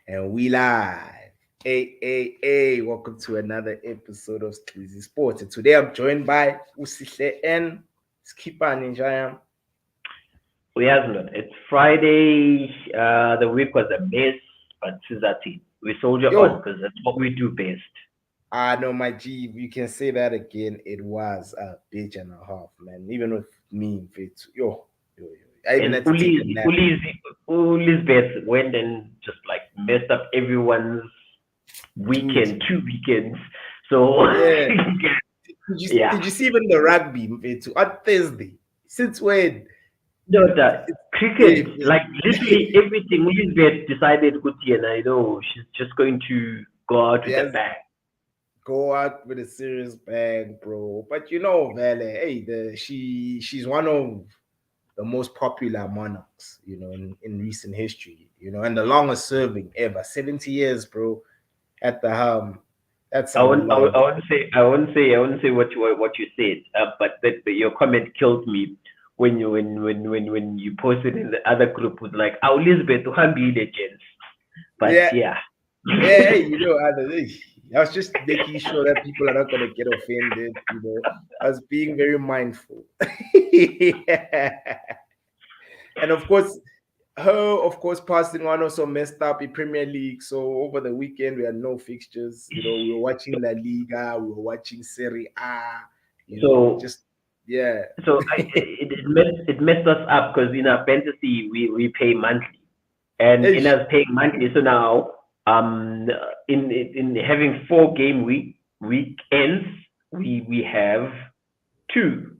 And we live. Hey, welcome to another episode of Sleazy Sports. And today I'm joined by Usihle N. Skipper Ninja. We have not. It's Friday. The week was a mess, but Tizati. We soldier on Yo, because that's what we do best. I know my G, you can say that again. It was a bitch and a half, man. Even with me, yo. I even And had to take a nap. Uli's best went and just like messed up everyone's Dude, weekend, 2 weekends. So yeah. yeah, Did you see even the rugby Mfethu, on Thursday? Since when? no, the It's cricket, big, like literally everything. Uli's best decided, Kuti, and I know she's just going to go out with a yes, bang. go out with a serious bang, bro. But you know, Vele, hey, she's one of the most popular monarchs, in recent history, and the longest serving ever, 70 years, bro, at the helm. That's I a won't, I lot. won't, I won't say, I won't say what you said. But your comment killed me when you posted in the other group with like, "Our Elizabeth Uhambi legends." But Yeah, yeah, yeah, hey, I was just making sure that people are not gonna get offended, I was being very mindful. And of course, passing on also messed up the Premier League. So over the weekend, we had no fixtures. We were watching La Liga, we were watching Serie A. so Just yeah, it messed us up because in our fantasy we pay monthly, and in Ish. us paying monthly, so now in having 4 weekends, we have two.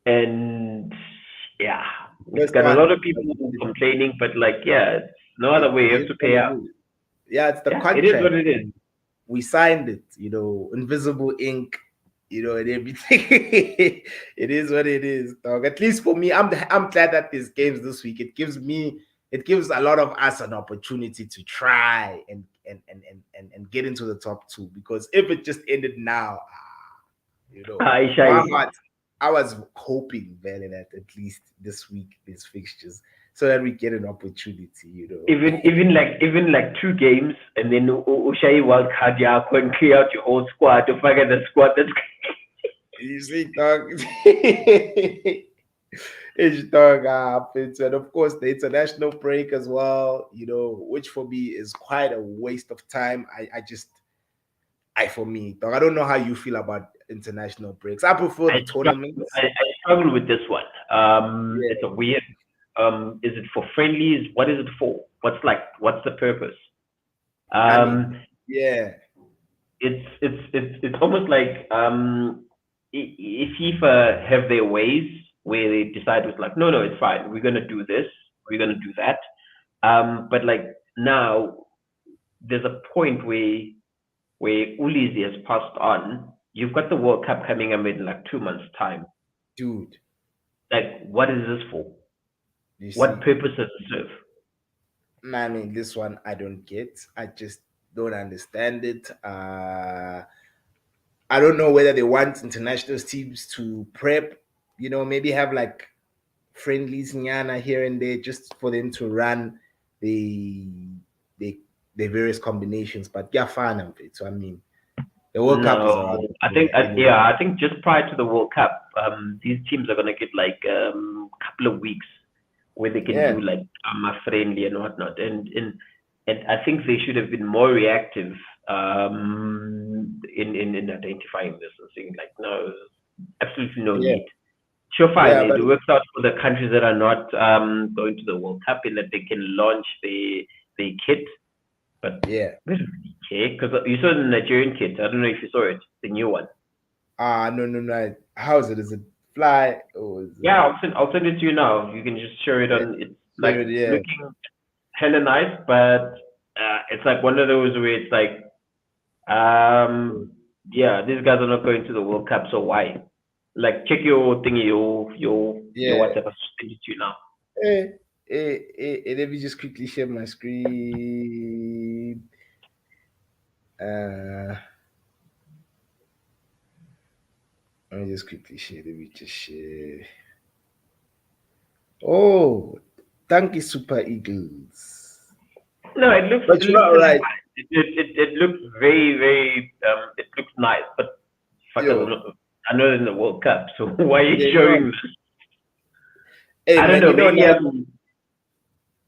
And yeah, we've First got a one. lot of people complaining, but like, yeah, it's no other way. It You have is to what pay it out. is. Yeah, it's the Yeah, it is what contract. it is. We signed it. Invisible ink. And everything. It is what it is, dog. At least for me, I'm glad that there's games this week. It gives a lot of us an opportunity to try and get into the top two. Because if it just ended now, my Aisha, heart, I was hoping very that at least this week there's fixtures so that we get an opportunity. even like 2 games, and then Ushai World Card and clear out your whole squad to figure the squad that's You see, dog. It's dog up. And of course the international break as well, which for me is quite a waste of time. For me, dog, I don't know how you feel about international breaks. I prefer I the struggle, tournaments. I struggle with this one. It's Yeah. a weird. Is it for friendlies? What is it for? What's the purpose? I mean, Um, yeah. it's almost like if FIFA have their ways where they decide with like, no, it's fine, we're gonna do this, we're gonna do that. But like now, there's a point where Ulizi has passed on. You've got the World Cup coming up in like 2 months' time. Dude, Like, what is this for? you What see. purpose does it serve? I mean, this one I don't get. I just don't understand it. I don't know whether they want international teams to prep, maybe have like friendlies nyana here and there just for them to run the the the various combinations. But yeah, fine, so I mean, the World Cup is No, around the I think corner anyway. I think just prior to the World Cup, these teams are gonna get like a couple of weeks where they can Yeah, do like friendly and whatnot, and I think they should have been more reactive in identifying this and saying like, no, absolutely no yeah, need. Sure, fine, yeah, it but works out for the countries that are not going to the World Cup in that they can launch the kit. But yeah. we don't really care because you saw the Nigerian kit. I don't know if you saw it, the new one. No, no, no. How is it? Is it fly or is it? Yeah, I'll send it to you now. You can just share it Yeah, on. It's like share it. Yeah. looking hella nice, but it's like one of those where it's like, um, yeah, these guys are not going to the World Cup, so why? Like, check your thingy, your Yeah. WhatsApp. I'll send it to you now. Let me just quickly share my screen. Uh, let me just quickly share. Let me just share. Oh, thank you, Super Eagles. No, it looks But it you're looks all right. nice. It looks very very it looks nice. But fuckers, Yo, I know in the World Cup. So why are you they showing know. this? Hey I don't man, know. you know Maybe Nike.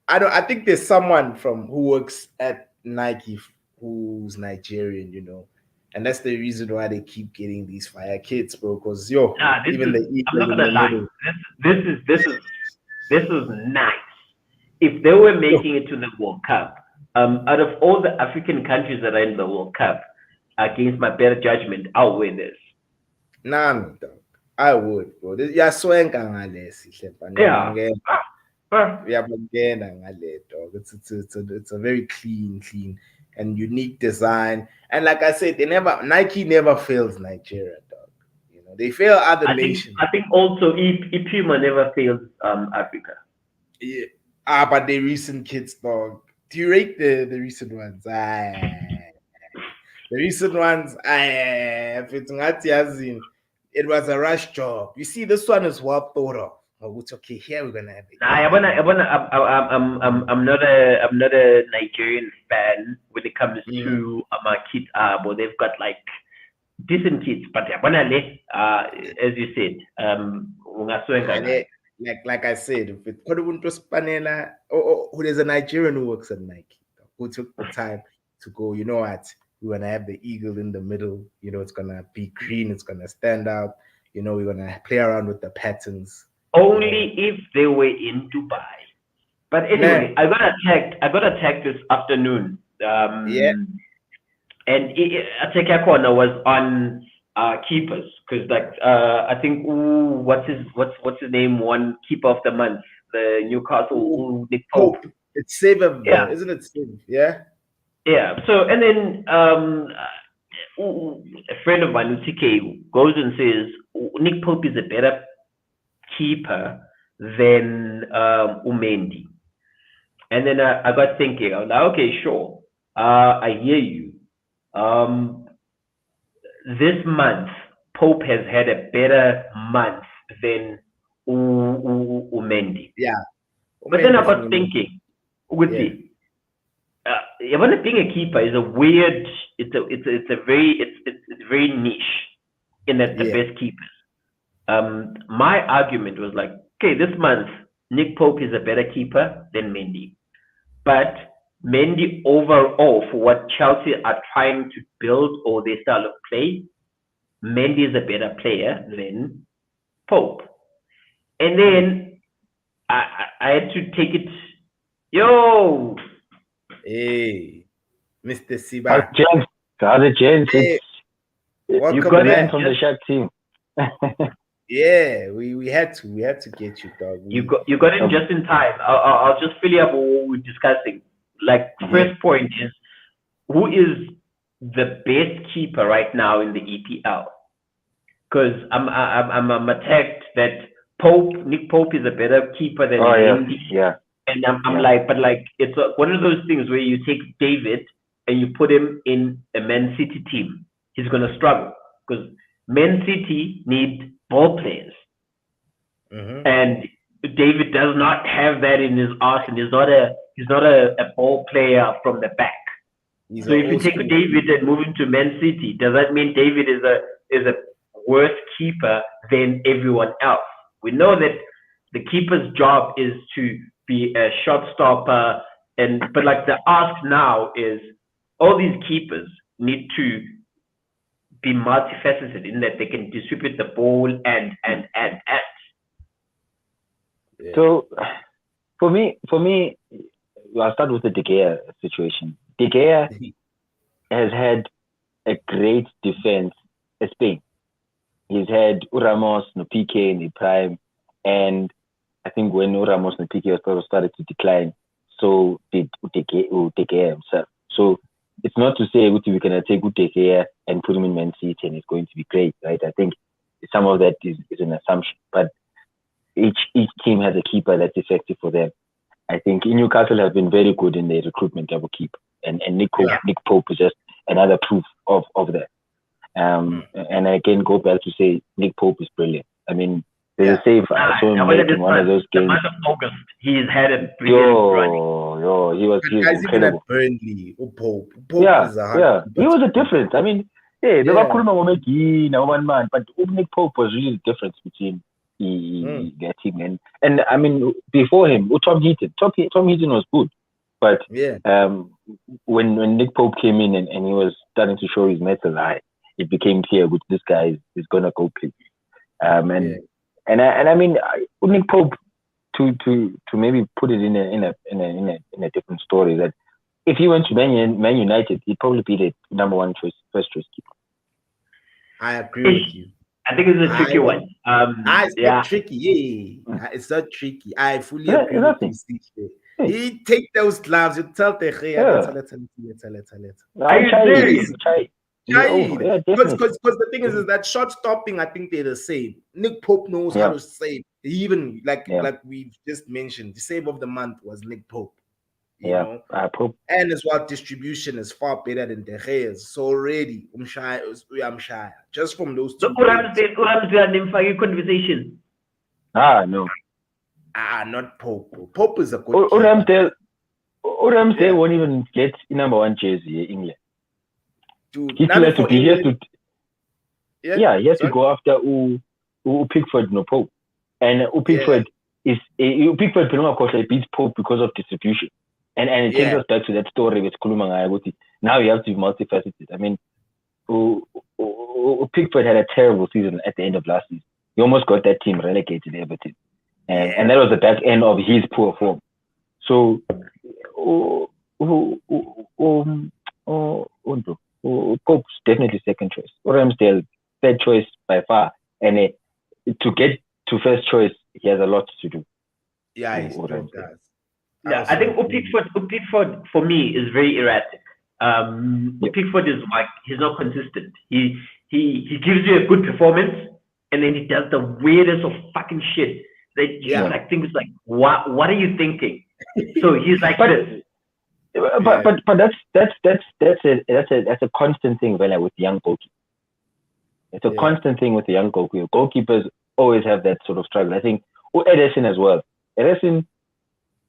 I'm. I think there's someone from who works at Nike who's Nigerian, and that's the reason why they keep getting these fire kits, bro. Because Nah, this even is. the I'm not eagle in gonna the lie. middle. This is nice. If they were Yo, making it to the World Cup, out of all the African countries that are in the World Cup, against my better judgment, I'll win this. nah, no, dog. I would, bro. Yeah, swenka ngale sihle Yeah. Uyabongena ngale, dog. It's a very clean and unique design. And like I said, Nike never fails Nigeria, dog. They fail other nations. I think also Puma never fails Africa. Yeah. But the recent kids, dog. Do you rate the recent ones? The recent ones, if it's not Yazin, it was a rush job. You see, this one is well thought of. Oh, it's okay. Here we're gonna have it. Nah, I'm not a Nigerian fan when it comes to my kids. But they've got like decent kids, but as you said, Like I said, if it could have been Spanela, there's a Nigerian who works at Nike who took the time to go, you know what? We're gonna have the eagle in the middle, it's gonna be green, it's gonna stand out, we're gonna play around with the patterns. Only if they were in Dubai. But anyway, Man. I got attacked this afternoon. Yeah. And Ateka Corner was on keepers because I think what's his name, one keeper of the month, the Newcastle Nick Pope. It's Save, yeah, isn't it Save? Yeah. Yeah. So and then a friend of mine, TK, goes and says Nick Pope is a better keeper than Umendi. And then I got thinking, I was like, okay, sure, I hear you. This month, Pope has had a better month than Umendi. Yeah. But then I got thinking, being a keeper is a weird. It's very niche in that the best keepers. My argument was like, okay, this month Nick Pope is a better keeper than Mendy, but Mendy overall, for what Chelsea are trying to build or their style of play, Mendy is a better player than Pope. And then I had to take it. Yo, hey, Mr. Siba. How's it, gents? Hey, you got it from the Shark team. Yeah, we had to get you, dog. You got in just in time. I'll just fill you up what we're discussing. Like, first point is, who is the best keeper right now in the EPL? Because I'm attacked that Nick Pope is a better keeper than Mendy. Yeah. And I'm like, but like, it's one of those things where you take David and you put him in a Man City team. He's gonna struggle because Man City need ball players, and David does not have that in his arsenal. He's not a ball player from the back. So if you take David and move him to Man City, does that mean David is a worse keeper than everyone else? We know that the keeper's job is to be a shot stopper, but like the ask now is all these keepers need to be multifaceted in that they can distribute the ball and. Yeah. So for me, I'll start with the De Gea situation. De Gea has had a great defense in Spain. He's had Ramos, no Piqué in the prime, and I think when Ramos and Piqué started to decline, so did De Gea himself. So it's not to say we can take De Gea and put him in Man City and it's going to be great, right? I think some of that is an assumption, but each team has a keeper that's effective for them. I think Newcastle have been very good in their recruitment of a keeper, and Nick Pope is just another proof of that. And I can go back to say Nick Pope is brilliant. I mean, There's a save. I saw him make in one of those The games. month of August, he's had a brilliant run. He was Guys, even incredible. at Burnley, Pope Yeah, is a he was a difference. I mean, Yeah. one man, but Nick Pope was really the difference between their team. And I mean, before him, Tom Heaton. Tom Heaton was good, but when Nick Pope came in and he was starting to show his mettle, it became clear which this guy is gonna go play. And I mean, Nick Pope, to maybe put it in a different story, that if he went to Man United, he'd probably be the number one first choice keeper. I agree with you. I think it's a tricky one. It's not tricky. It's not tricky. I fully agree with you. He take those gloves. You tell the Are you serious? Because the thing is that shot stopping, I think they're the same. Nick Pope knows how to save. Even like we've just mentioned, the save of the month was Nick Pope. You know, Pope. And as well, distribution is far better than De Gea's. So already, I'm shy. Just from those two. Conversation. No. Not Pope. Pope is a good. Ramsdale won't even get number one jersey in England. Dude, he has to go after Pickford, no Pope. And Pickford Pickford beats Pope because of distribution. And it takes us back to that story with Kulumanga. Now you have to be multifaceted. I mean, Pickford had a terrible season at the end of last season. He almost got that team relegated, Everton. And that was the back end of his poor form. So, Pope's definitely second choice. Ramsdale, third choice by far. And to get to first choice, he has a lot to do. Yeah, he still does. Yeah, I think Pickford for me is very erratic. Pickford is like, he's not consistent. He gives you a good performance, and then he does the weirdest of fucking shit. That you like things like, what are you thinking? So he's like this. But that's a constant thing, Vela, with young goalkeepers. It's a constant thing with the young goalkeepers. Goalkeepers always have that sort of struggle. I think Ederson as well. Ederson,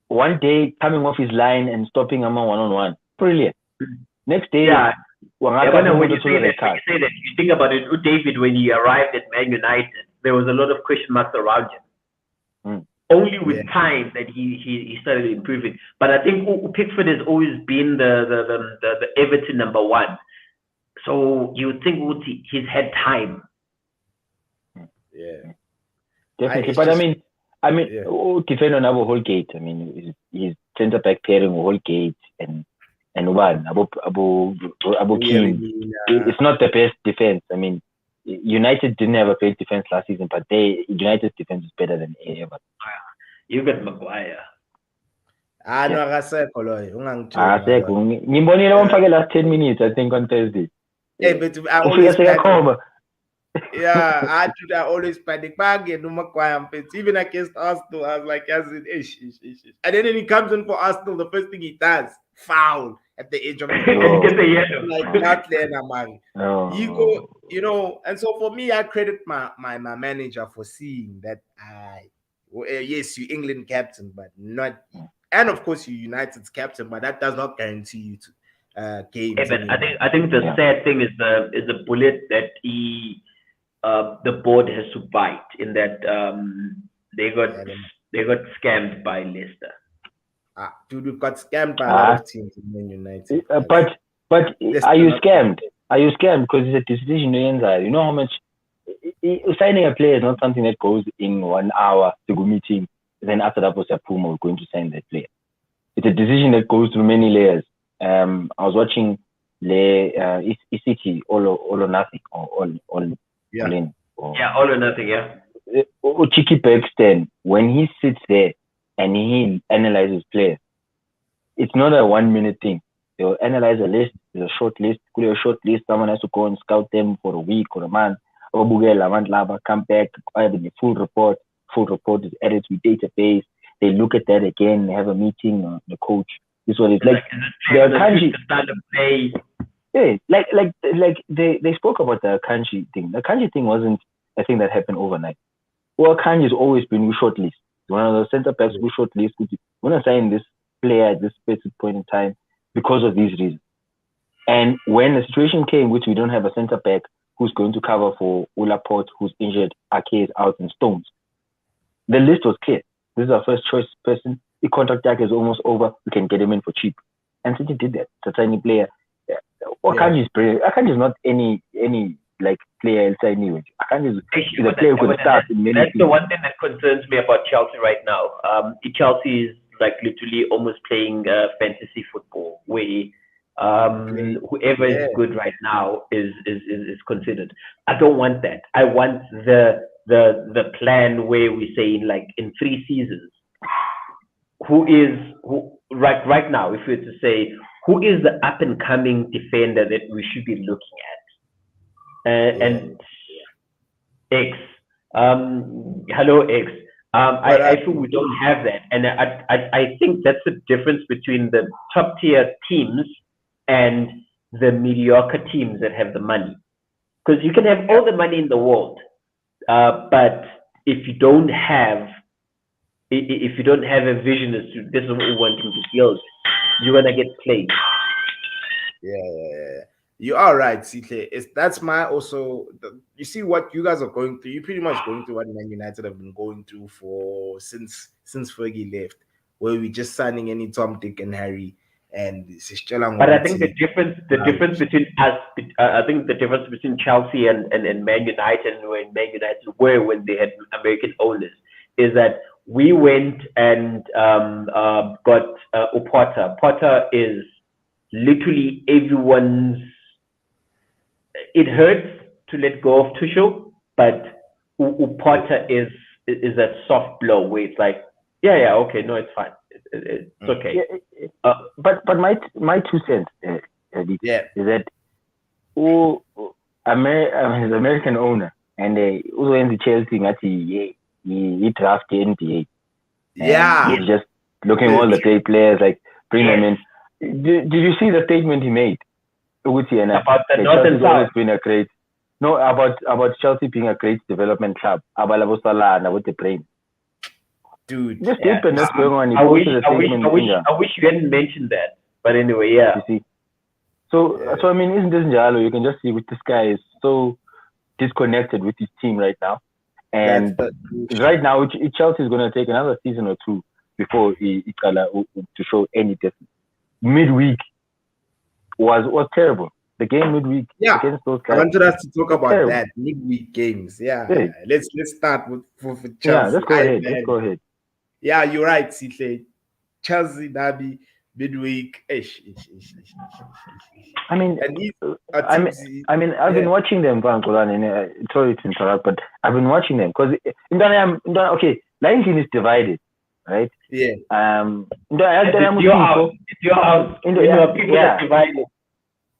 one day coming off his line and stopping him one-on-one, brilliant. Next day, when you say that, you think about it. David, when he arrived at Man United, there was a lot of question marks around him. Only with time that he started improving. But I think Pickford has always been the Everton number one. So you would think he's had time. Yeah, definitely. But I mean, defend on our whole gate. I mean, his centre back pairing whole gate and one Abu Kim. It's not the best defense. I mean, United didn't have a great defense last season, but United's defense is better than Everton. You got Maguire. Akasekho loyo. Ngimbonile wamfake last 10 minutes, I think, on Thursday. Hey, but I always I do that. Always panic. Even against Arsenal, I was like, ish. And then he comes in for Arsenal. The first thing he does, foul at the edge of the field. Like not there, man. You go, you know. And so for me, I credit my manager for seeing that. Yes, you England captain, but not. And of course, you United's captain, but that does not guarantee you to games. But I think the sad thing is the bullet that the board has to bite, in that they got scammed by Leicester. Dude, we've got scammed by a lot of teams in Man United. But are you scammed? Are you scammed because it's a decision inside? You know how much signing a player is not something that goes in 1 hour to go meeting. Then after that was a Puma, we're going to sign that player. It's a decision that goes through many layers. I was watching City all or nothing all in. All or nothing. Chicky Bergsten, when he sits there and he analyzes players, it's not a 1 minute thing. They'll analyze a list. There's a short list. Could be a short list. Someone has to go and scout them for a week or a month. Come back, have a full report. Full report is added to the database. They look at that again. They have a meeting on the coach. This one is like the Kanji. Yeah, like they spoke about the Kanji thing. The Kanji thing wasn't a thing that happened overnight. Well, Kanye's always been shortlist. One of the centre backs who shortlist. We're not saying this player at this specific point in time because of these reasons. And when the situation came, which we don't have a centre back who's going to cover for Ulaport, who's injured, Ake is out, and Stones, the list was clear. This is our first choice person. The contract tag is almost over. We can get him in for cheap. And City did that. It's a tiny player. Akanji is brilliant. Akanji is not any like player else I knew. Akanji is a player who could start in many That's the one thing that concerns me about Chelsea right now. Chelsea is like literally almost playing fantasy football, where whoever is good right now is considered. I don't want that. I want the plan where we say like in 3 seasons, who right now, if we were to say who is the up and coming defender that we should be looking at, and X, hello X. I feel we don't have that, and I think that's the difference between the top tier teams and the mediocre teams that have the money. Because you can have all the money in the world, but if you don't have a vision as to this is what we want to build, you're gonna get played. Yeah. You are right, CK. That's my also. You see what you guys are going through. You're pretty much going through what Man United have been going through since Fergie left, where we just signing any Tom, Dick, and Harry, and but I think the difference between us, I think the difference between Chelsea and Man United, and when Man United were when they had American owners, is that we went and got Potter. Potter is literally everyone's. It hurts to let go of Tuchel, but Potter is a soft blow where it's like, okay, no, it's fine, it's okay. But my 2 cents, Eddie, is that his American owner, and also in the Chelsea, he drafted NBA. He's just looking at all the great players, like bring them in. Did you see the statement he made? About the North and South. About Chelsea being a great development club. About the brain. Dude, just statement that's going on. I wish you hadn't mentioned that. But anyway, You see. So I mean, isn't this Njalo? You can just see with this guy is so disconnected with his team right now. And right now, Chelsea is going to take another season or 2 before he to show any difference. Midweek was terrible. The game midweek against those guys. I wanted us to talk about that midweek games. Let's start with Chelsea. Yeah, let's go ahead. Yeah, you're right, CK. Chelsea derby midweek. I mean, I've been watching them, sorry to interrupt, but I've been watching them because okay, 19 is divided, right? Yeah. It's your house. People are divided.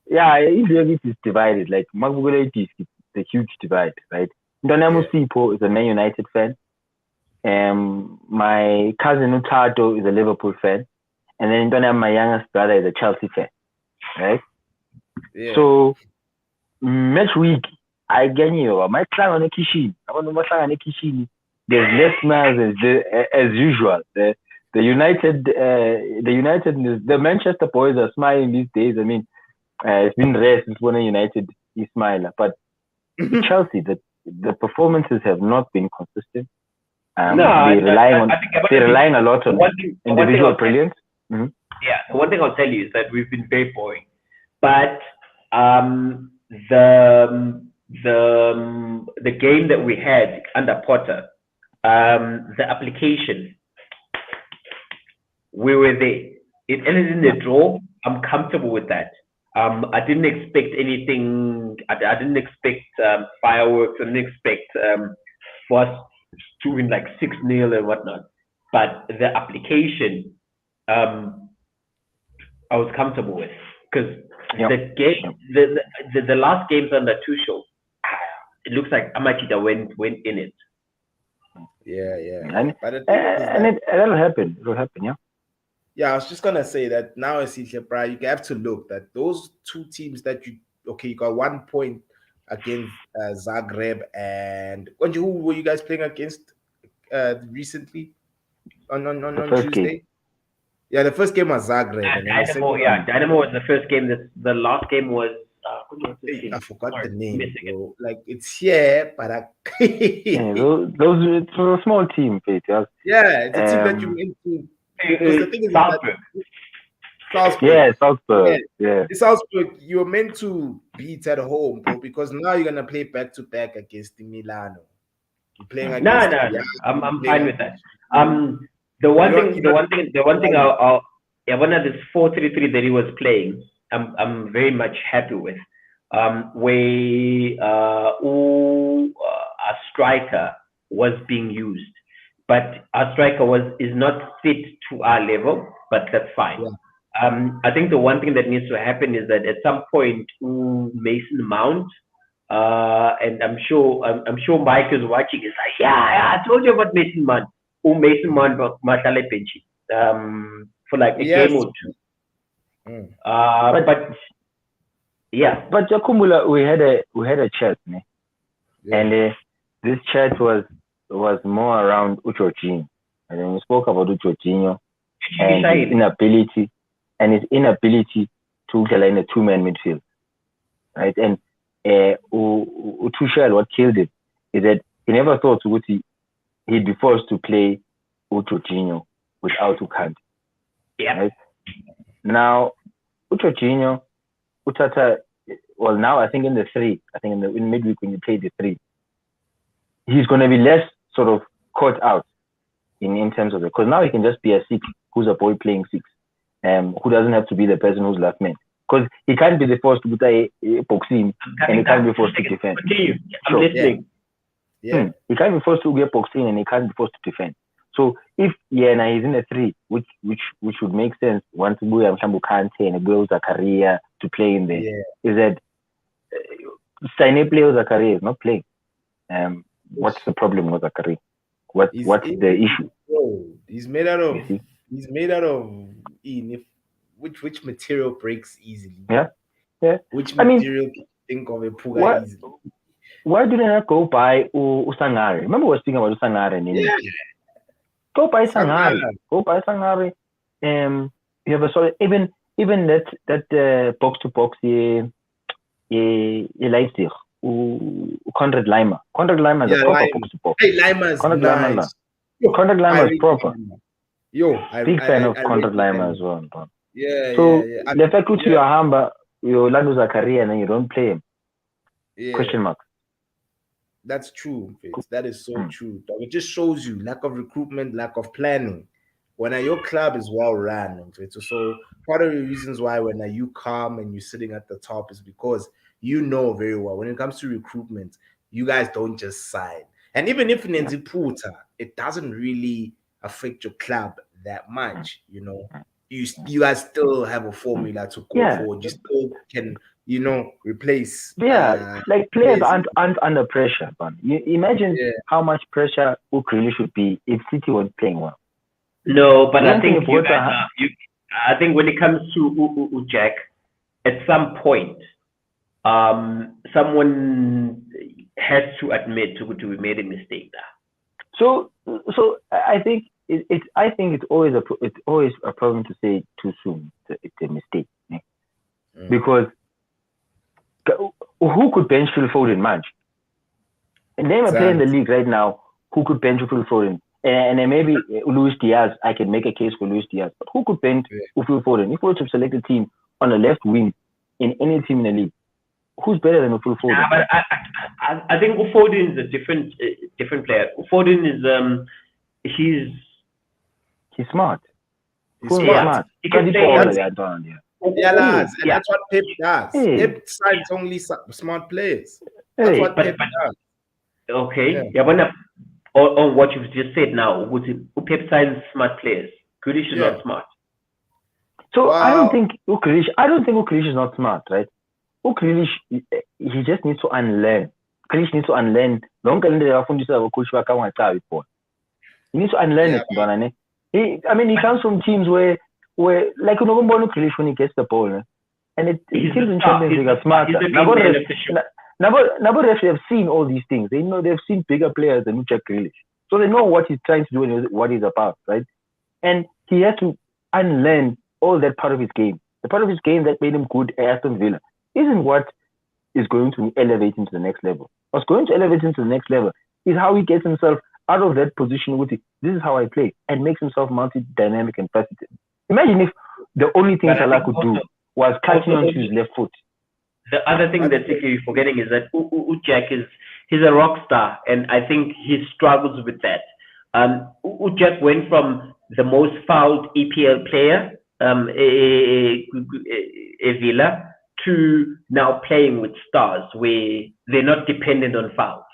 Yeah, it is divided. Like Magugule is a huge divide, right? Ndonamo Sipo is a Man United fan. My cousin Utato is a Liverpool fan, and then my youngest brother is a Chelsea fan, right? Yeah. So match week, I get you. My clan on the kitchen. There's less smiles as usual. The Manchester boys are smiling these days. I mean, it's been rare since when United is smiling, but Chelsea, the performances have not been consistent. They're relying a lot on individual brilliance. Mm-hmm. Yeah, one thing I'll tell you is that we've been very boring, but the game that we had under Potter, the application, we were there. It ended in a draw. I'm comfortable with that. I didn't expect anything. I didn't expect fireworks. I didn't expect for us to win like 6-0 and whatnot. But the application, I was comfortable with because the game, the last games under Tuchel, it looks like Amachita went in it. Yeah. And it'll happen. It'll happen, yeah. Yeah, I was just gonna say that now I see you have to look that those 2 teams that you got 1 point against Zagreb, and who were you guys playing against recently on first game. Tuesday? Yeah, the first game was Zagreb, and then the second Dynamo, yeah, one, Dynamo was the first game. The last game was what was the hey, I team? forgot Sorry, the name, missing it. bro. Like it's here, but I Yeah, those it's a small team, Pete. Yes. yeah, it's a team that you Um, meant to, because the thing is that Salzburg. Salzburg, yeah, yeah, Salzburg. Yeah. Salzburg, you're meant to beat at home, bro, because now you're gonna play back to back against the Milano. You're playing No, against no, no. Piatti, you're I'm playing fine with that. against you. The one You're thing, you're the not one thing, the one thing I'll yeah, one of this 4-3-3 that he was playing, I'm very much happy with. Where our striker was being used, but our striker is not fit to our level, but that's fine. yeah. I think the one thing that needs to happen is that at some point, Mason Mount, and I'm sure Mike is watching. He's like, yeah, I told you about Mason Mount. Mason Mount, Matale Penchi, for like a Yes. game or two. Mm. But yeah, But Jakumula, we had a chat, ne? Yeah. And this chat was more around Uchochinho. And then we spoke about Uchochinho and his inability to play in a two-man midfield, right? And Tuchel, what killed it is that he never thought he'd be forced to play Uchochinho without Ukante. yeah. Right? Now, Uchochinho, Utata, well, now I think in the three, in midweek when you play the three, he's going to be less sort of caught out in terms of it, because now he can just be a six who's a ball playing six, who doesn't have to be the person who's last man, because he can't be the first to put a boxing and he can't be forced to defend. Continue. I'm listening. Yeah. He can't be forced to get boxing and he can't be forced to defend. So if he's in a three, which would make sense once we have Kante and Aguero Zakaria to play in there, is that Sané player Zakaria is not playing. What's the problem with Zakaria? What's the issue? Bro, he's made out of which material breaks easily? Yeah. Which material can you think of a Puga easily? Why do they not go buy Usangari? Remember we were speaking about Usangari. Yeah. Go buy Sangari. You have a solid even that box to box Leipzig. Conrad Lima. Conrad Lima is a proper box to box. Hey, Lima is nice. Conrad Lima is proper. Big fan of Conrad Lima as well. Bro. Yeah. So the fact that you are Hamba, you Lando Zakaria and then you don't play him. Question mark. That's true, Fitz. That is so true. It just shows you lack of recruitment, lack of planning. When your club is well run, so part of the reasons why when you come and you're sitting at the top is because you know very well when it comes to recruitment, you guys don't just sign. And even if Nenzi Puta, it doesn't really affect your club that much. You guys still have a formula to go for. You still can, replace. Like players aren't under pressure. But you imagine how much pressure Ukraine should be if City was playing well. No, but I think I think when it comes to Jack, at some point, someone has to admit to we made a mistake there. So I think it's always a problem to say too soon. It's a mistake, because who could bench Phil Foden, man? And name a player in the league right now who could bench Phil Foden. And then maybe Luis Diaz, I can make a case for Luis Diaz. But who could bench Phil Foden? If we were to select a team on the left wing in any team in the league, who's better than Phil Foden? But I think Foden is a different player. Foden is he's smart. He's smart. He can play. Lads, and that's what Pep does. Pep signs only smart players. That's what Pep does. Okay. Yeah, on what you've just said now, Pep signs smart players. Grealish is not smart. So I don't think Grealish is not smart, right? Grealish, he just needs to unlearn. Grealish needs to unlearn. He needs to unlearn it. He comes from teams where like Grealish when he gets the ball, and he kills in Champions League are smarter. Number refs have seen all these things. They know they've seen bigger players than Jack Grealish, so they know what he's trying to do and what he's about, right? And he has to unlearn all that part of his game. The part of his game that made him good at Aston Villa isn't what is going to elevate him to the next level. What's going to elevate him to the next level is how he gets himself out of that position with it. This is how I play, and makes himself multi-dynamic and faceted. Imagine if the only thing Salah could do was catching onto his left foot. The other thing that you're forgetting is that Jack he's a rock star, and I think he struggles with that. Jack went from the most fouled EPL player, a Villa, to now playing with stars where they're not dependent on fouls.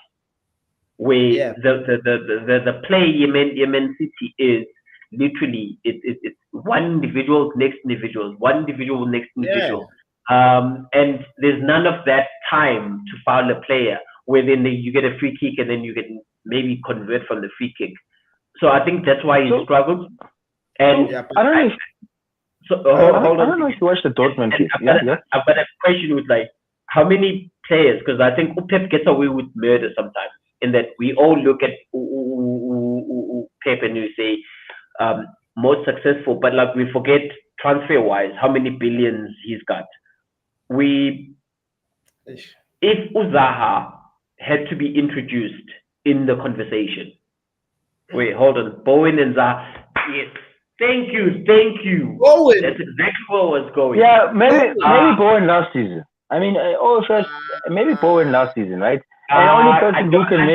Where the play Yemen City is literally it's one individual next individual, one individual next individual. And there's none of that time to foul a player where then you get a free kick and then you can maybe convert from the free kick. So I think that's why he struggles. And I don't know. I don't know if you watched the Dortmund game. I've got a question with like how many players, because I think Pep gets away with murder sometimes, in that we all look at Pep and you say most successful, but like we forget transfer wise how many billions he's got. If Uzaha had to be introduced in the conversation, wait, hold on, Bowen and Zaha, yes, thank you. Bowen. That's exactly where I was going. Yeah, maybe Bowen last season. I mean, maybe Bowen last season, right? And the only person who can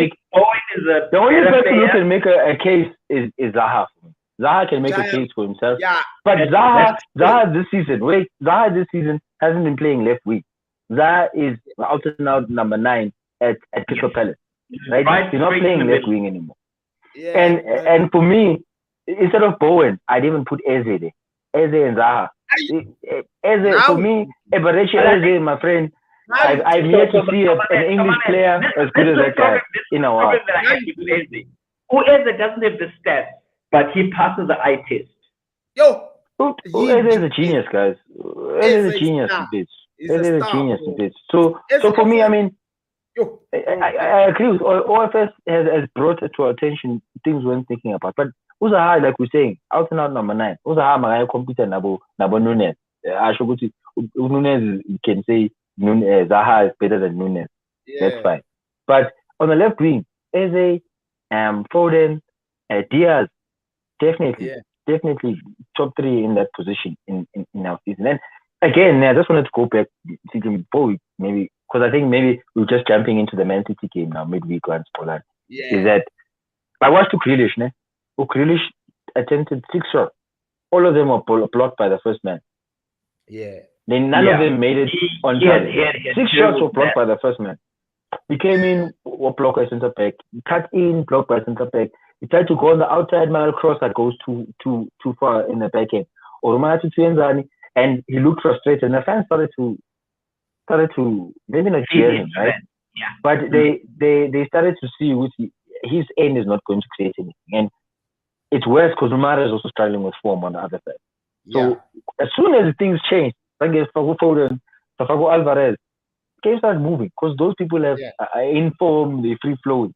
make a case is Zaha. Zaha can make a case for himself. Yeah, but Zaha this season hasn't been playing left wing. Zaha is out and out number 9 at Crystal Palace. Right? He's not playing left wing anymore. Yeah, and for me, instead of Bowen, I'd even put Eze there. Eze and Zaha. Eze, for me, Eberechi Eze, my friend, I've yet to see an English player as good as that guy in a while. Eze doesn't have the stats, but he passes the eye test. Eze is a genius, guys. Eze is a genius in this. Eze is a genius in this. So for me, I mean, I agree with OFS has brought to our attention things we weren't thinking about. But Uzaha, like we're saying, out and out number 9. Uzaha magaya compete nabo Nunes. Nunes, you can say Zaha is better than Nunes. Yeah. That's fine. But on the left wing, Eze, Foden, Diaz, definitely top 3 in that position in our season. And again, I just wanted to go back before we maybe, because I think maybe we're just jumping into the Man City game now, midweek against Poland. Yeah. Is that I watched Grealish, ne? Grealish attempted 6 shots. All of them were blocked by the first man. Yeah. Then none of them made it on target. 6 shots were blocked by the first man. He came in, blocked by centre back. He cut in, blocked by centre back. He tried to go on the outside man cross that goes too far in the back end. And he looked frustrated. And the fans started to maybe not cheer him, right? Yeah. But they started to see his end is not going to create anything. And it's worse because Umar is also struggling with form on the other side. So as soon as things change, like Foden, Alvarez, games start moving because those people are in form, they're free flowing.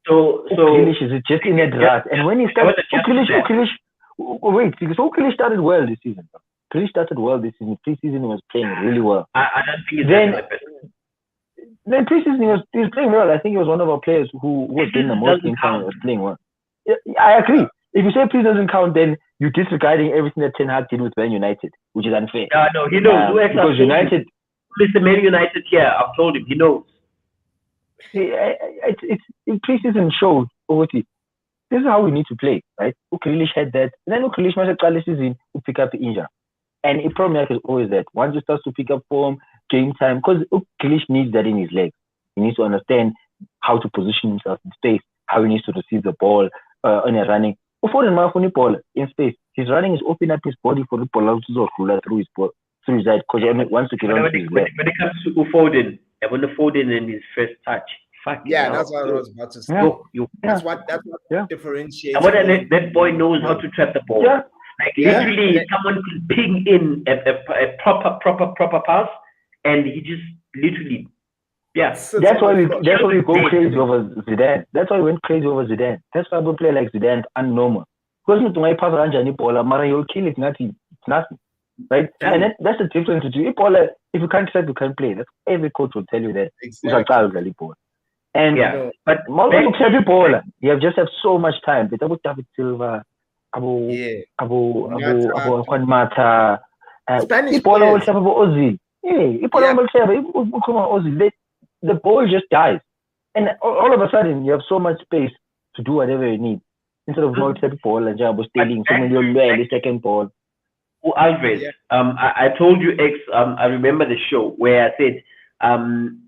So Grealish is just in that rut. And when he started, Grealish started well this season. Grealish started well this season. Pre-season he was playing really well. I don't think then pre-season he was playing well. I think he was one of our players who was doing the most in time. Was playing well. I agree. If you say pre doesn't count, then you're disregarding everything that Ten Hag did with Man United, which is unfair. No, he knows. Because United, listen, Man United here. I've told him. He knows. It's pre-season shows. This is how we need to play, right? Grealish had that. And then Grealish must have season to pick up the injury. And the problem is always that once he starts to pick up form, game time, because Grealish needs that in his legs. He needs to understand how to position himself in space, how he needs to receive the ball on a running. Before the ball in space, his running is opening up his body for the ball to roll through his ball, through his head, because he wants to get on his leg. When it comes to Foden, when the Foden in his first touch, that's what I was about to say. That's what differentiates. And that boy knows how to trap the ball. Yeah. Like literally, someone could ping in a proper pass, and he just literally Yeah. Sits That's on why the we floor. go crazy over Zidane. That's why we went crazy over Zidane. That's why we play like Zidane unnormal. Because you pass Ranjani Bola, Mara, you'll kill it, nothing. It's nothing. Right? Yeah. And that's the difference between if you can't set, you can't play. That's every coach will tell you that. Exactly. And Yeah. But you have just have so much time. But about David Silva, Abu Juan Mata, Spanish Ipola will players. have Ozil. Yeah, Ipola will have Ozil. The ball just dies. And all of a sudden, you have so much space to do whatever you need. Instead of not tapping ball and Jabo stealing, so many the second ball. Alvarez, I told you, I remember the show where I said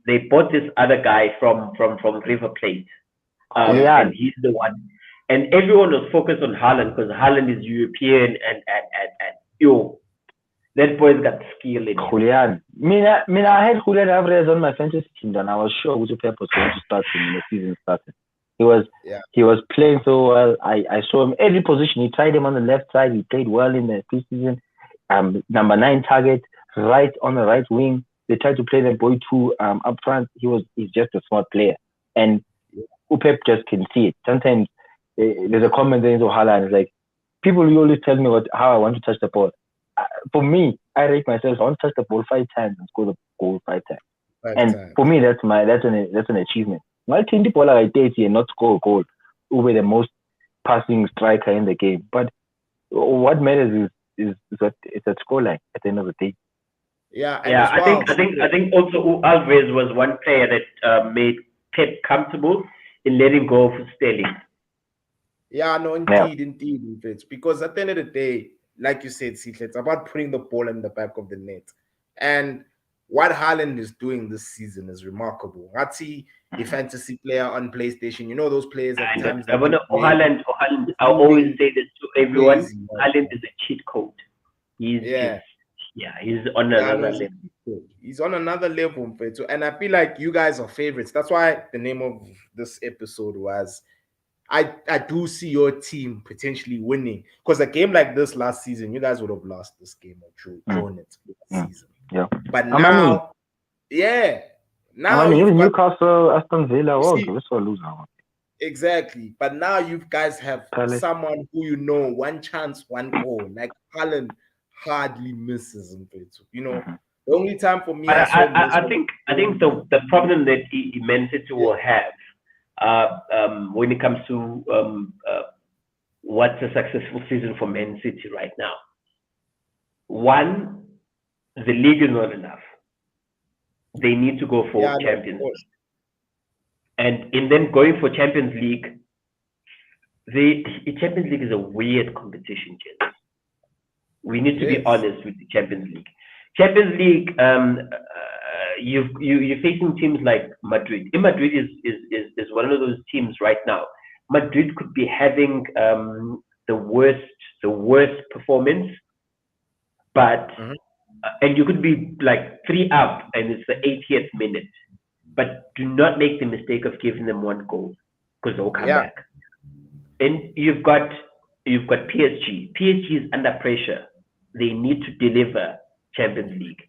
they bought this other guy from River Plate. And he's the one. And everyone was focused on Haaland because Haaland is European and yo, that boy's got skill in him. Julian. I had Julian Alvarez on my fantasy team and I was sure which Pep was going to start him when the season started. He was playing so well. I saw him every position. He tried him on the left side. He played well in the preseason. Number 9 target, right on the right wing. They tried to play the boy too up front. He's just a smart player. And Pep just can see it. Sometimes there's a comment there into Haaland. It's like, people always tell me how I want to touch the ball. For me, I rate myself. I want to touch the ball 5 times and score the goal 5 times. For me, that's an achievement. My team the ball like 30 and not score a goal. Who were the most passing striker in the game. But what matters is that it's a scoreline at the end of the day. Yeah, I think also Alvarez was one player that made Pep comfortable in letting go of Sterling. Yeah, no, indeed. It's because at the end of the day, like you said, it's about putting the ball in the back of the net. And what Haaland is doing this season is remarkable. I see a fantasy player on PlayStation. You know those players at times. Haaland, I always say this to everyone. Haaland is a cheat code. He's on another level. He's on another level, and I feel like you guys are favorites. That's why the name of this episode was I do see your team potentially winning, because a game like this last season, you guys would have lost this game or drawn it this season. Yeah. But now, now even Newcastle, Aston Villa, this will lose now. Exactly. But now you guys have someone who you know, one chance, one goal. Like Haaland hardly misses him. The only time for me, I think the problem that Man City will have when it comes to what's a successful season for Man City right now. One, the league is not enough. They need to go for Champions League. And in them going for Champions League, the Champions League is a weird competition, gents. We need to be honest with the Champions League. Champions League, you're facing teams like Madrid. And Madrid is one of those teams right now. Madrid could be having the worst performance, but and you could be like 3 up and it's the 80th minute. But do not make the mistake of giving them 1 goal, because they'll come back. And you've got PSG. PSG is under pressure. They need to deliver Champions League.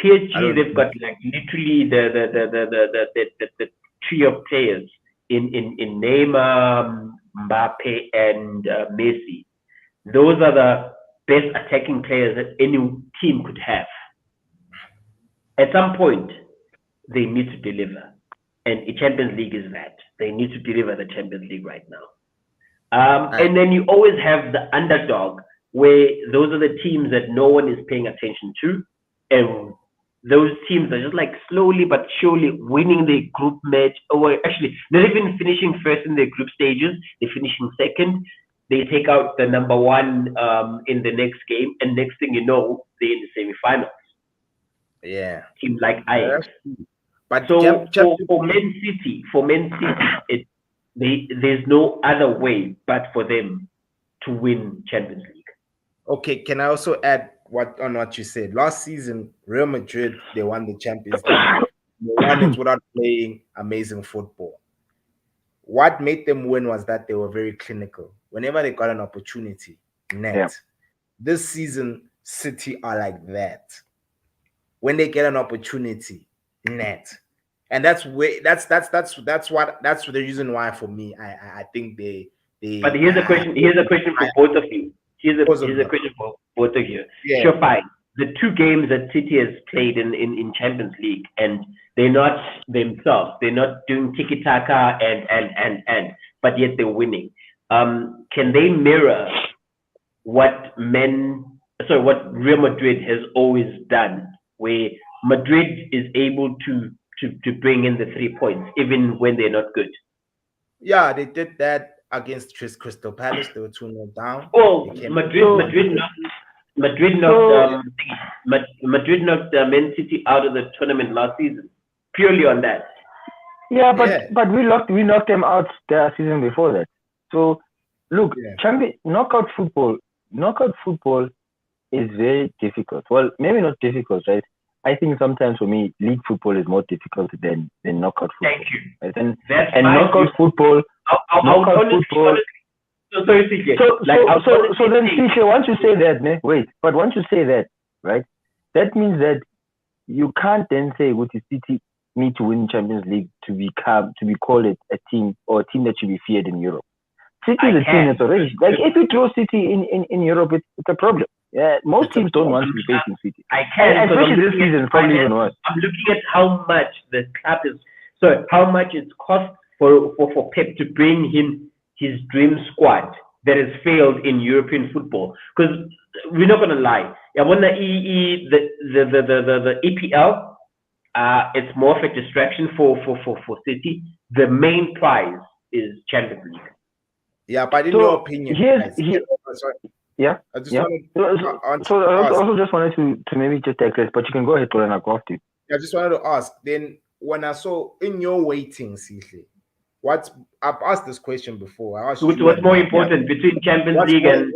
PSG, they've got like literally the trio of players in Neymar, Mbappe, and Messi. Those are the best attacking players that any team could have. At some point, they need to deliver. And the Champions League is that. They need to deliver the Champions League right now. And then you always have the underdog, where those are the teams that no one is paying attention to. And those teams are just like slowly but surely winning their group match. Or actually, they're even finishing first in their group stages. They're finishing second. They take out the number 1 in the next game. And next thing you know, they're in the semifinals. Yeah. Teams like Ajax. But so for Man City, there's no other way but for them to win Champions League. Okay, can I also add what you said? Last season, Real Madrid, they won the Champions League. They won it without playing amazing football. What made them win was that they were very clinical. Whenever they got an opportunity, This season, City are like that. When they get an opportunity, And that's the reason why for me I think they But here's a question. Here's a question for both of you. Here's a question for both of you. Yeah. Sure, fine. The two games that City has played in Champions League, and they're not themselves. They're not doing tiki taka and, but yet they're winning. Can they mirror what Real Madrid has always done, where Madrid is able to bring in the 3 points even when they're not good? Yeah, they did that against Crystal Palace. They were 2-0 down. Well, Madrid knocked Man City out of the tournament last season purely on that. Yeah, but we knocked them out the season before that. So look, knockout football is very difficult. Well, maybe not difficult, right? I think sometimes for me, league football is more difficult than knockout football. Thank you. Right? And knockout football. So sorry, CJ. So then, CJ, once you say that, once you say that, right, that means that you can't then say what is City need to win Champions League to be called a team or a team that should be feared in Europe. City is a team that's already like if you throw City in Europe, it's a problem. Yeah, most teams don't want to be facing City. I can, especially this season, probably even worse. I'm looking at how much the club is. So how much it's cost for Pep to bring him his dream squad that has failed in European football. Because we're not gonna lie, I want the EPL. It's more of a distraction for City. The main prize is Champions League. Yeah, but in your opinion, I also just wanted to maybe just digress, but you can go ahead, Tola, and I'll go after you. I just wanted to ask, then when I saw in your waiting, Sihle, I've asked this question before. I asked what's more important between Champions League and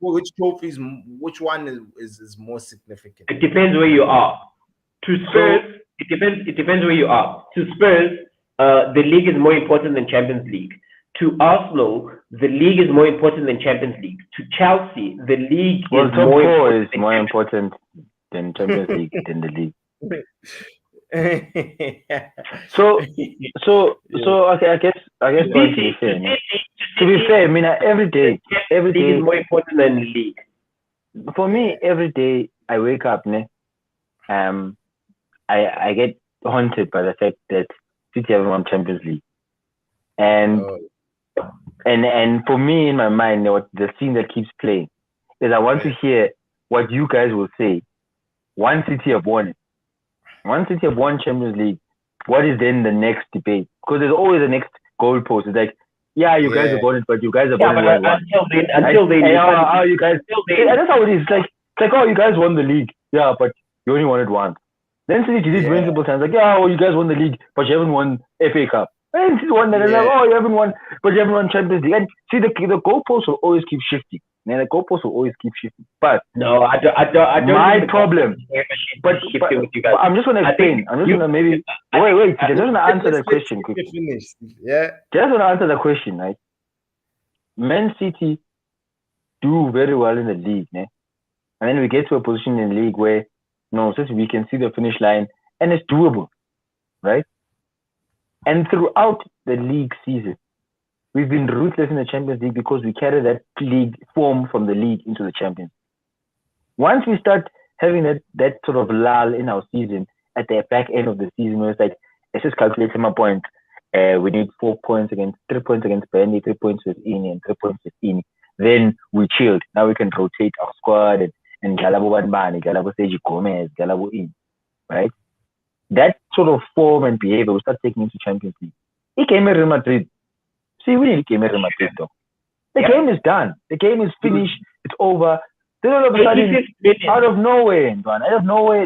which trophies? Which one is more significant? It depends where you are. To Spurs, it depends where you are. To Spurs, the league is more important than Champions League. To Arsenal, the league is more important than Champions League. To Chelsea, the league is more important than Champions League than the league. So okay, I guess to be fair, I mean every day is more important than the league. For me, every day I wake up, I get haunted by the fact that City have won Champions League, and for me in my mind, the scene that keeps playing is I want to hear what you guys will say. One City have won it. Once City have won Champions League, what is then the next debate? Because there's always a next goalpost. It's like, you guys have won it, but you guys have won it. Until they you guys. That's how it is. It's like, oh, you guys won the league. Yeah, but you only won it once. Then City did it multiple times. Like, you guys won the league, but you haven't won FA Cup. And City won that. Like, oh, you haven't won, but you haven't won Champions League. And see, the goalposts will always keep shifting. Man, the goalposts will always keep shifting. But no, I don't. My problem. But I'm just gonna explain. I'm just gonna maybe wait. I just wanna answer that question quickly. Yeah. Just wanna answer the question, right? Man City do very well in the league, and then we get to a position in the league where since we can see the finish line and it's doable, right? And throughout the league season, we've been ruthless in the Champions League because we carry that league form from the league into the Champions. Once we start having that sort of lull in our season at the back end of the season, where it's like, let's just calculate my points. We need 3 points against Burnley, 3 points with Ini, and 3 points with Ini. Then we chilled. Now we can rotate our squad and Galabo Banbani, Galabo Seji Gomez, Galabo Ini, right? That sort of form and behavior will start taking into Champions League. He came in Real Madrid. See, we didn't came in Real Madrid though. The game is done. The game is finished. It's over. Then all of a sudden, out of nowhere,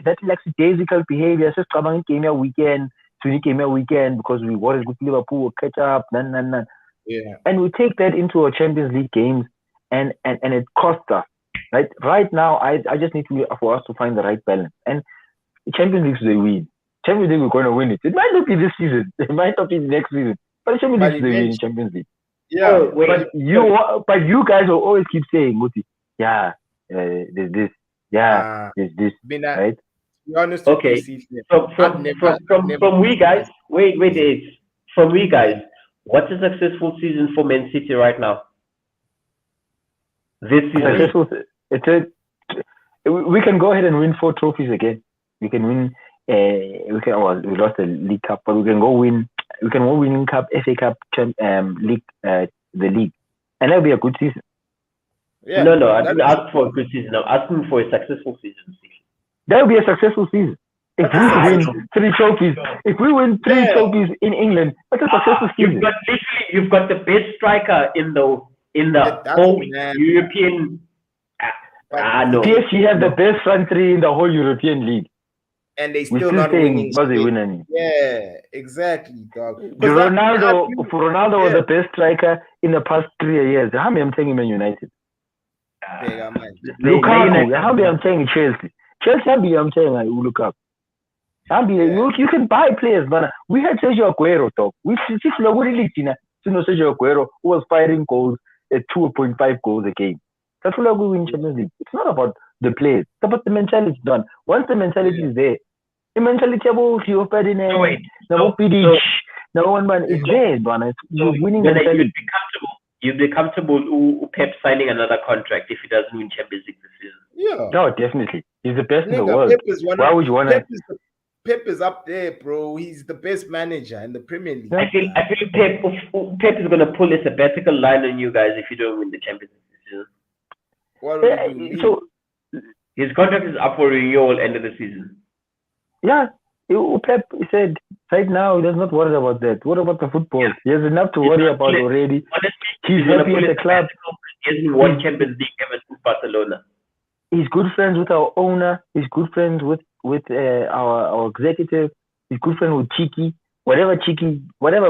that lackadaisical behavior, just coming came here weekend, because we wanted to Liverpool, catch up, none. Yeah. And we take that into our Champions League games, and it costs us. Right now, I just need for us to find the right balance. And Champions League is a win. Champions League, we're going to win it. It might not be this season. It might not be the next season. But Champions League is a win in Champions League. Yeah. But you guys will always keep saying, Muti, there's this. There's this. Been right? be honest with Okay. you, see, From I've from never, from I've from never from we seen guys. that. Wait. From we guys. What's a successful season for Man City right now? This season. Successful. It's we can go ahead and win 4 trophies again. We can win. We lost the League Cup, but we can go win. We can go winning Cup, FA Cup, League, the league, and that'll be a good season. Yeah, No. I that didn't is ask for a good season. I'm asking for a successful season. That'll be a successful season. If That's we a win successful- 3 trophies, if we win 3 Yeah. trophies in England, that's a successful season. You've got the best striker in the That's whole man. European. But No. PSG have the best front 3 in the whole European league. and they We're still still not saying, winning. was they shit. winning? Yeah, exactly, dog. 'Cause Ronaldo was yeah. the best striker in the past 3 years. How many I'm saying Man United? Big, man. Lukaku, how many I'm saying Chelsea? Chelsea, I'm saying Lukaku. You can buy players, but we had Sergio Aguero, dog. Sergio Aguero who was firing goals at 2.5 goals a game. That's why we win Champions League. It's not about the players. It's about the mentality done. Once the mentality is there, the mentality about Rio Ferdinand, now one man is there, man. You're winning mentality. You'd be comfortable Pep signing another contract if he doesn't win Champions League this season. Yeah. No, definitely. He's the best in the world. Why would you want to? Pep is up there, bro. He's the best manager in the Premier League. I feel Pep is gonna pull a sabbatical line on you guys if you don't win the Champions League this season. What will he do? So his contract is up for renewal end of the season. Yeah. Pep said right now he does not worry about that. What about the football? He has enough to worry about already. Honestly, he's happy at the club. He hasn't won Champions League ever since Barcelona. He's good friends with our owner. He's good friends with our executive. He's good friends with Cheeky. Whatever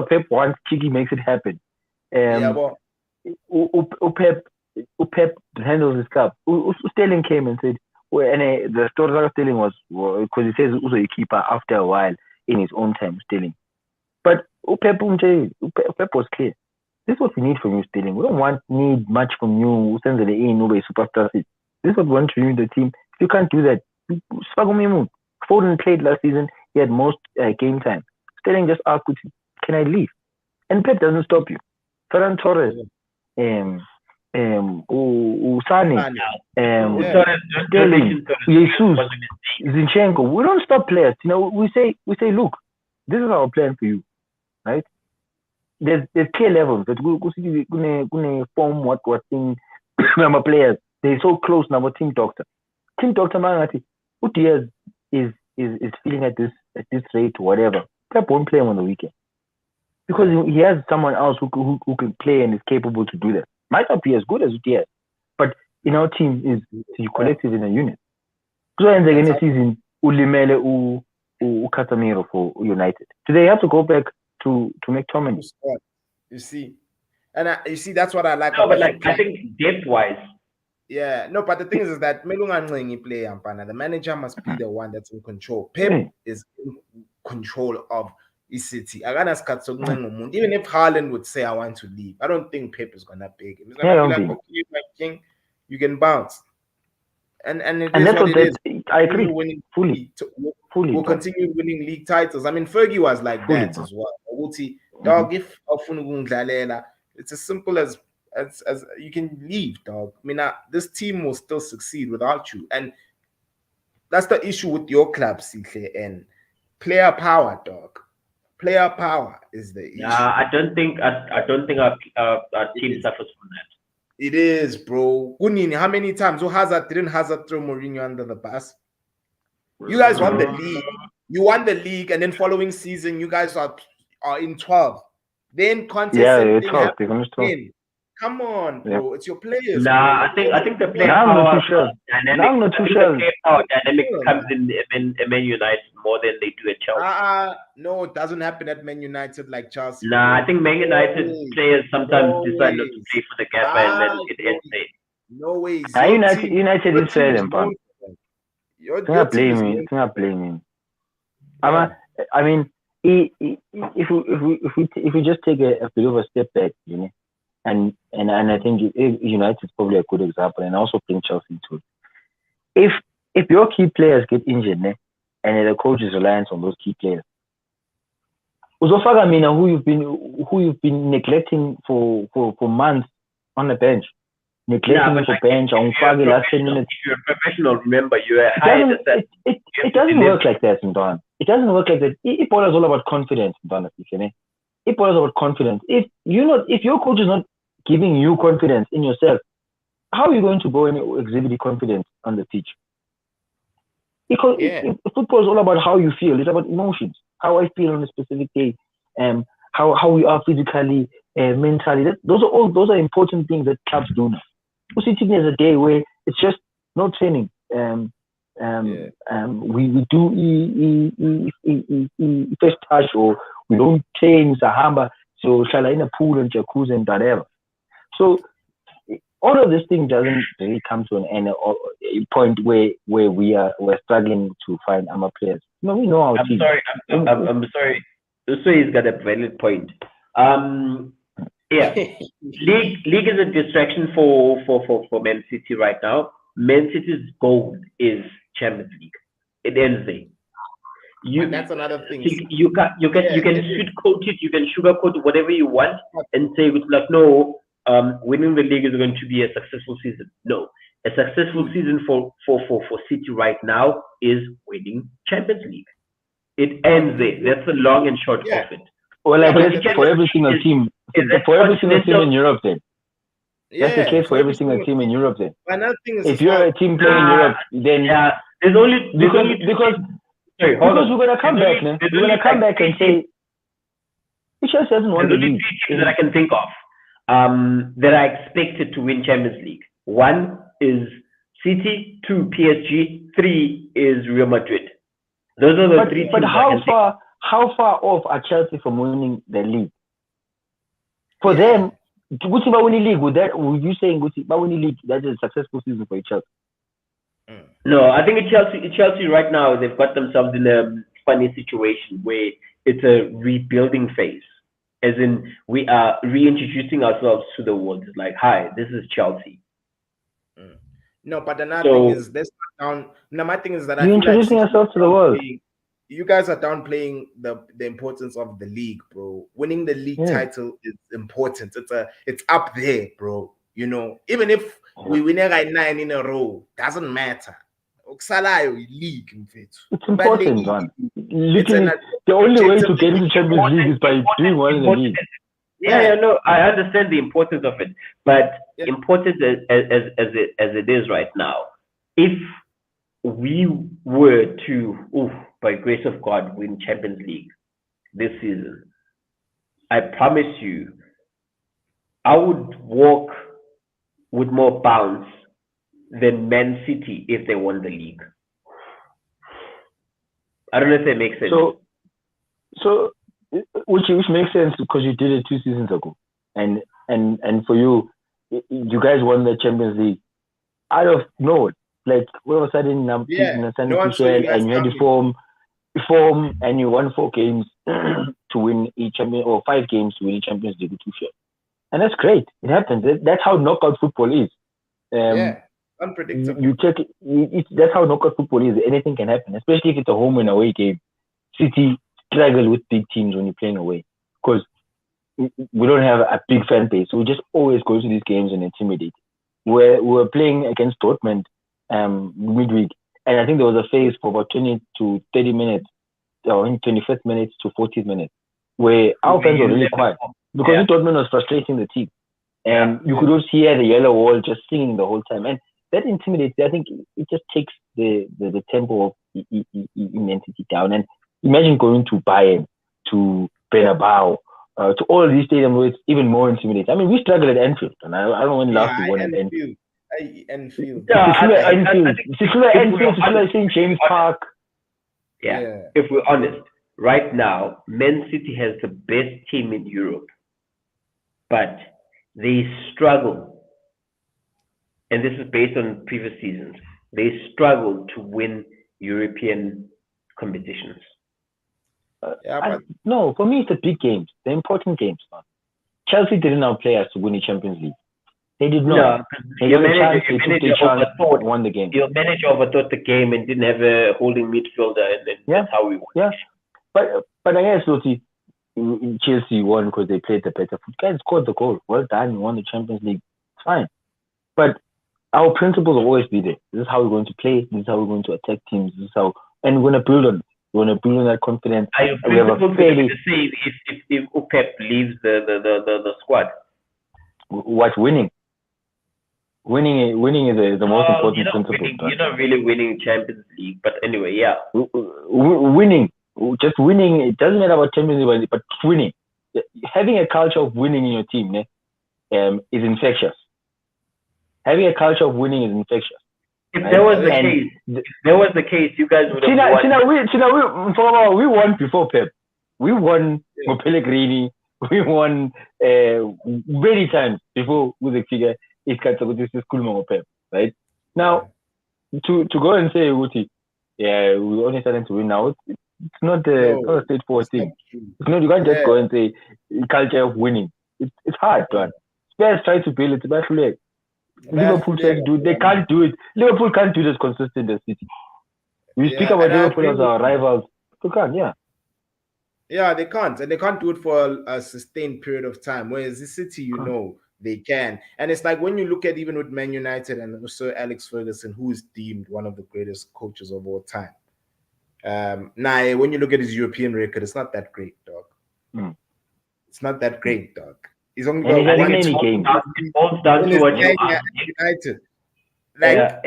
Pep wants, Cheeky makes it happen. Pep handles his club. Sterling came and said, the story of Sterling was because he says also a keeper after a while in his own time, Sterling. But Pep was clear. This is what we need from you, Sterling. We don't need much from you. Send the in over a superstar. This is what we want from you, the team. If you can't do that, Foden played last season. He had most game time. Sterling just asked, can I leave? And Pep doesn't stop you. Ferran Torres, Usani, Sterling, Jesus, Zinchenko. We don't stop players. We say, look, this is our plan for you, right? There's clear levels that we form what thing number players. They're so close now. Team doctor Mangati, who Diaz is feeling at this rate, whatever. Pep won't play him on the weekend because he has someone else who can play and is capable to do that. Might not be as good as Diaz, but in our team is collective in a unit. So in the season, Ulimele Casemiro for United. Do they have to go back to McTominay? You see, and you see that's what I like. No, but I think depth wise. Yeah, no, but the thing is that the manager must be the one that's in control. Pep is in control of his city. Even if Haaland would say, I want to leave, I don't think Pep is going to beg him. He's going to be like, okay, my king, you can bounce. And that's what it is. I agree. Fully. We'll continue winning league titles. I mean, Fergie was like that as well. Dog, if it's as simple as you can leave, dog. I mean, this team will still succeed without you, and that's the issue with your club, CK. And player power, dog. Player power is the issue. I don't think our team suffers from that. It is, bro. How many times? Didn't Hazard throw Mourinho under the bus? You guys won the league. You won the league, and then following season, you guys are in 12. Then contest thing. Come on, bro. It's your players. Nah, I think the player power dynamic comes in Man United more than they do at Chelsea. No, it doesn't happen at Man United like Chelsea. Nah, I think Man United players sometimes decide not to play for the gaffer and then it ends there. No ways. United is fair them, man. It's not blaming. I mean, if we just take a bit of a step back, and I think United is probably a good example, and also bring Chelsea into it. If your key players get injured, and the coach is reliant on those key players. Uzofaka Mina, who you've been neglecting for months on the bench, neglecting him for bench, on Fagi last 10 minutes. If you're a professional, remember you're hired as that. It doesn't work like that, Mdwana. It doesn't work like that. It boils all about confidence, Mdwana. It boils about confidence. If your coach is not giving you confidence in yourself, how are you going to go and exhibit confidence on the pitch? Because football is all about how you feel. It's about emotions. How I feel on a specific day, how we are physically, mentally. Those are important things that clubs do now. City has a day where it's just no training. We do first touch, or we don't train Sahamba, so shall I in a pool and jacuzzi and whatever. So all of this thing doesn't really come to an end or a point where we're struggling to find amateur players. No, we know our team. I'm sorry. So he's got a valid point. League is a distraction for Man City right now. Man City's goal is Champions League. It ends there. And that's another thing. You can sugarcoat it. You can sugarcoat it, whatever you want, and say it's like, no, winning the league is going to be a successful season. No, a successful season for City right now is winning Champions League. It ends there. That's the long and short of it. Well, I guess for every single team, in Europe, then. That's the case for every single team in Europe, then. Another thing is, if you're a team playing in Europe, then there's only because we're gonna come back, man. We're gonna come back and say it just doesn't want the league. That I can think of that are expected to win Champions League. One is City, 2 PSG, 3 is Real Madrid. Those are the three teams. But how far off are Chelsea from winning the league? For them, Gucci by winning league, would you saying Gucci by winning league, that's a successful season for Chelsea? No, I think Chelsea right now, they've got themselves in a funny situation where it's a rebuilding phase. As in, we are reintroducing ourselves to the world. It's like, hi, this is Chelsea. No, but another thing is this down. No, my thing is that you're introducing yourself to the world. You guys are downplaying the importance of the league, bro. Winning the league title is important. It's up there, bro. You know, even if we win like 9 in a row, doesn't matter. League, it's important, man. Literally, the only way to get into Champions League is by doing well in the league. No, I understand the importance of it, but important as it is right now, if we were to, by grace of God, win Champions League this season, I promise you, I would walk with more bounce than Man City if they won the league. I don't know if that makes sense. So which makes sense because you did it 2 seasons ago, and for you guys won the Champions League out of nowhere. Like all of a sudden, and you had to form, and you won 4 games to win each champion, or 5 games to win a Champions League with 2 shares, and that's great. It happens. That's how knockout football is. Unpredictable. You check it. That's how knockout football is. Anything can happen, especially if it's a home and away game. City struggle with big teams when you're playing away because we don't have a big fan base. So we just always go to these games and intimidate. We were playing against Dortmund midweek, and I think there was a phase for about 20 to 30 minutes, or in 25th minutes to 40th minutes, where our fans were really quiet because Dortmund was frustrating the team. And you could also hear the yellow wall just singing the whole time. And that intimidates. I think it just takes the tempo of immensity down. And imagine going to Bayern, to Bernabeu, to all of these stadiums where it's even more intimidating. I mean, we struggle at Anfield, and I don't know when last we won at Anfield. Anfield. Anfield, St. James Park. Yeah. If we're honest, right now, Man City has the best team in Europe, but they struggle, and this is based on previous seasons, they struggle to win European competitions. No, for me, it's the big games, the important games. Chelsea didn't have players to win the Champions League. They did No, not. They your got a chance. manager, They took their chance and won the game. your manager overthought the game and didn't have a holding midfielder, and then that's how we won. Yeah. But I guess Lucy, Chelsea won because they played the better foot. Guys scored the goal. Well done. You won the Champions League. Fine. But our principles will always be there. This is how we're going to play. This is how we're going to attack teams. This is how, and we're going to build on it. We're going to build on that confidence. Are your principles going to be the same if Pep leaves the squad? What's winning? Winning is the most important principle. You're not really winning Champions League, but anyway, yeah. Winning, just winning. It doesn't matter about Champions League, but winning. Having a culture of winning in your team, is infectious. Having a culture of winning is infectious. If there was the case, you guys would have won. We won before Pep. We won with Pellegrini. We won many times before with the figure. This is cool, Pep. Right now, to go and say, Uti, we're only starting to win now. It's not a straightforward thing. It's not, you can't just go and say culture of winning. It's hard, man. Spurs try to build it, but Liverpool said, they can't do it. Liverpool can't do this consistent as City. We speak about Liverpool as our rivals. They can't, Yeah, they can't. And they can't do it for a sustained period of time. Whereas the City, they can. And it's like when you look at even with Man United and Sir Alex Ferguson, who is deemed one of the greatest coaches of all time. Now, when you look at his European record, it's not that great, dog. It's not that great, dog. He's only got one many games. It boils down to what you are. United. Like,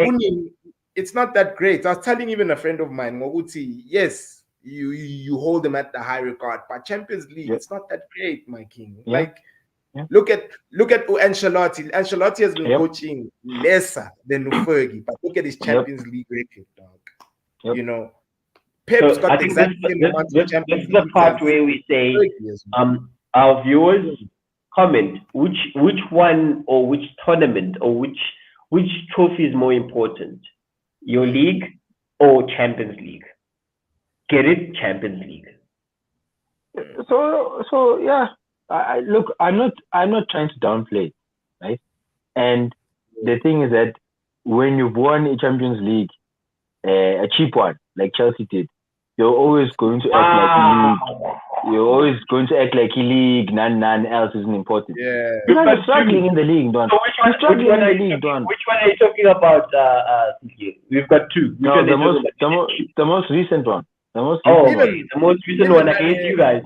it's not that great. I was telling even a friend of mine, Moguti, yes, you hold them at the high regard, but Champions League, it's not that great, my king. Look at Ancelotti. Ancelotti has been coaching lesser than Fergie, but look at his Champions League record, dog. You know, Pep's got the exact same amount of Champions League. This is the part where we say, our viewers comment which one or which tournament or which trophy is more important, your league or Champions League? Get it, Champions League. So yeah. Look, I'm not trying to downplay, right? And the thing is that when you've won a Champions League, a cheap one like Chelsea did, you're always going to act like league. You're always going to act like a league. None else isn't important. Yeah, you're struggling in the league, Don. So which one are you talking about? We've got two. The most recent one. The most recent one against you guys.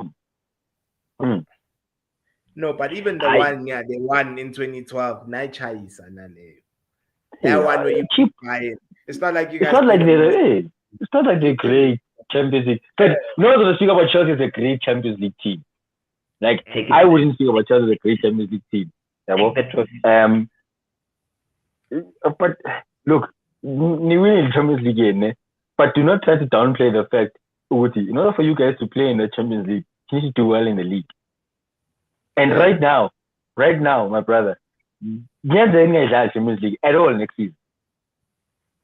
No, but even the one, they won in 2012. Night Chais and that one where you keep buying. It's not like you guys. It's not like they're great Champions League. But no one speak about Chelsea as a great Champions League team. Like I wouldn't speak about Chelsea as a great Champions League team. But look, you win the Champions League again, but do not try to downplay the fact, Uti, in order for you guys to play in the Champions League, you need to do well in the league. And right now, my brother, they're doing a Champions League at all next season,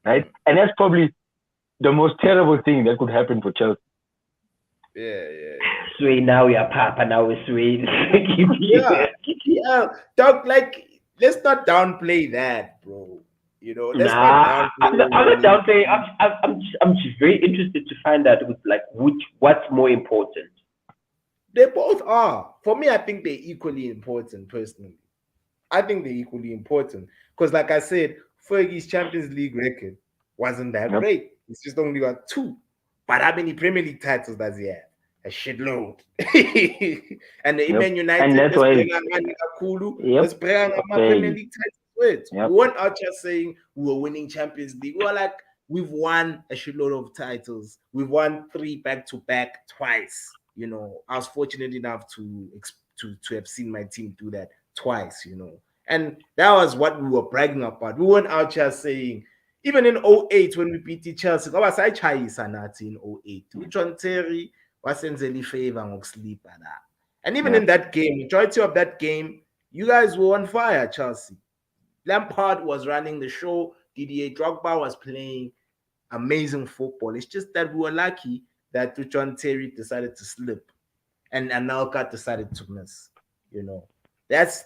right? And that's probably the most terrible thing that could happen for Chelsea. Sway now, we are Papa. Now we're swaying. Dog, like, let's not downplay that, bro. You know, let's not downplay. I'm not downplaying. I'm just very interested to find out what's more important. They both are. For me, I think they're equally important, personally. I think they're equally important. Because, like I said, Fergie's Champions League record wasn't that great. He's just only got 2. But how many Premier League titles does he have? A shitload. And the Man United, and that's why let's bring Premier League titles. We weren't out here saying we were winning Champions League. We were like, we've won a shitload of titles. We've won 3 back-to-back twice. You know, I was fortunate enough to have seen my team do that twice, you know. And that was what we were bragging about. We weren't out here saying, even in 08 when we beat Chelsea, I was in 08. John Terry was in the favor of sleep. And even in that game, majority of that game, you guys were on fire, Chelsea. Lampard was running the show. Didier Drogba was playing amazing football. It's just that we were lucky that John Terry decided to slip and Anelka decided to miss, you know. That's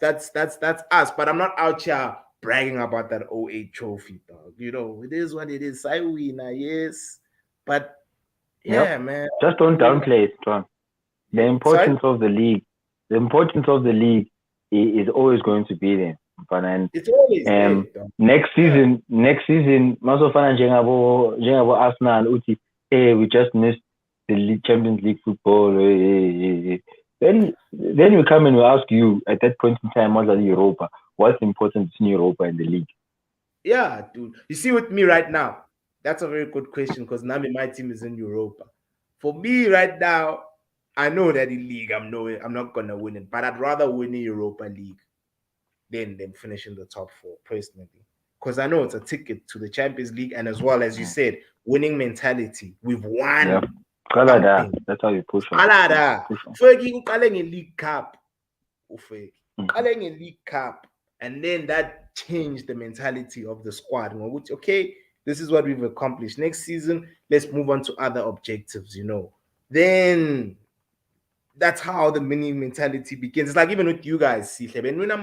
us. But I'm not out here bragging about that '08 trophy, dog. You know, it is what it is. I win, yes. But yeah, Yep. man. Just don't downplay it, John. The Sorry? importance of the league, is always going to be there. But It's always there, dog. next season, masofana njengabo Arsenal uthi, hey, we just missed the Champions League football. Then we come and we ask you at that point in time, what's Europa? What's important between Europa and the league? Yeah, dude. You see, with me right now, that's a very good question because now my team is in Europa. For me right now, I know that in league I'm not gonna win it, but I'd rather win the Europa League than finishing the top four personally. Because I know it's a ticket to the Champions League, and as well as you said, winning mentality. We've won. Yeah. That's how you push on. Fergie uqale nge-League Cup. Uqale nge-League Cup. And then that changed the mentality of the squad. Which, okay, this is what we've accomplished. Next season, let's move on to other objectives, you know. Then that's how the winning mentality begins. It's like even with you guys, Benwina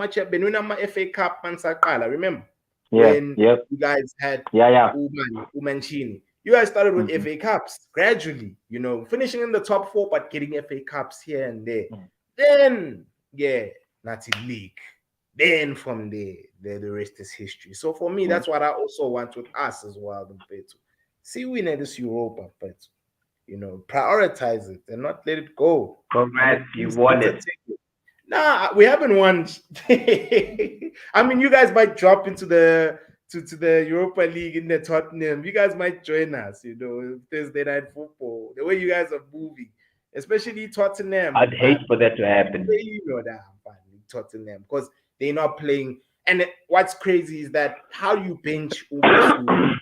FA Cup, remember? When you guys had Umanchini. You guys started with FA Cups gradually, you know, finishing in the top four, but getting FA Cups here and there. Then, Nati League. Then from there, the rest is history. So for me, that's what I also want with us as well. See, we need this Europa, but you know, prioritize it and not let it go. Congrats, you won it. Nah, we haven't won. I mean, you guys might drop into the Europa League in the Tottenham. You guys might join us, you know, Thursday night football. The way you guys are moving, especially Tottenham. I'd hate for that to happen. You know that, Tottenham, because they're not playing. And what's crazy is that how do you bench Basuma?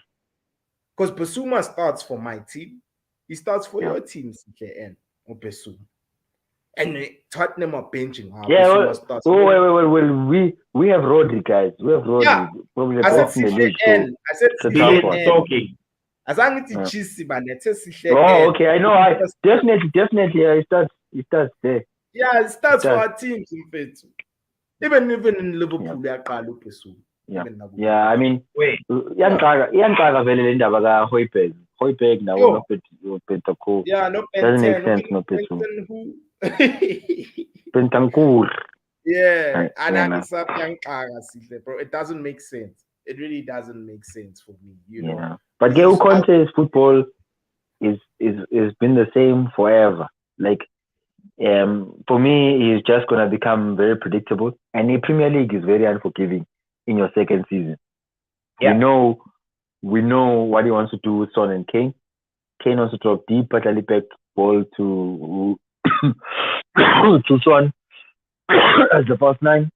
Because Basuma starts for my team. He starts for your team, CKN or Basuma. And Tottenham are benching. We have Rodri, guys. We have Rodri. Yeah. Probably I said CKN. I said CKN. Talking. As long as it's cheesy, but it's CKN. Oh, okay. I know. Definitely. It starts there. Yeah, it starts for our teams, in fact. Even in Liverpool, Yeah, I mean, iyanqaka vele le ndaba kaHoiberg. Hoiberg nawo Bentancur. Yeah, no doesn't make sense, no Pesu. Bentancur. Yeah, bro. It doesn't make sense. It really doesn't make sense for me, you know. But Conte's football is been the same forever. Like, for me, he's just gonna become very predictable. And the Premier League is very unforgiving in your second season. Yeah. We know what he wants to do with Son and Kane. Kane wants to drop deep, but back ball to Son as the first nine.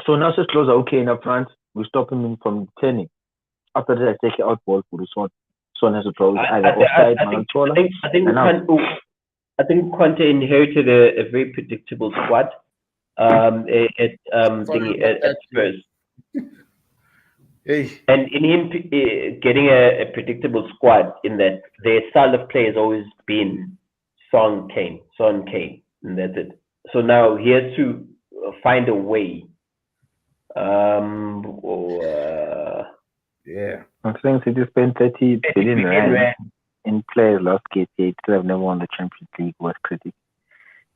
So now just close okay in up front. We stop him from turning. After that, I take out ball for the Son. Son has to throw either offside. I think Conte inherited a very predictable squad at Spurs. Hey. And in him getting a predictable squad, in that their style of play has always been Son, Kane, and that's it. So now he has to find a way. I think City spent 30 billion rand in players last year. They still have never won the Champions League. Was critical.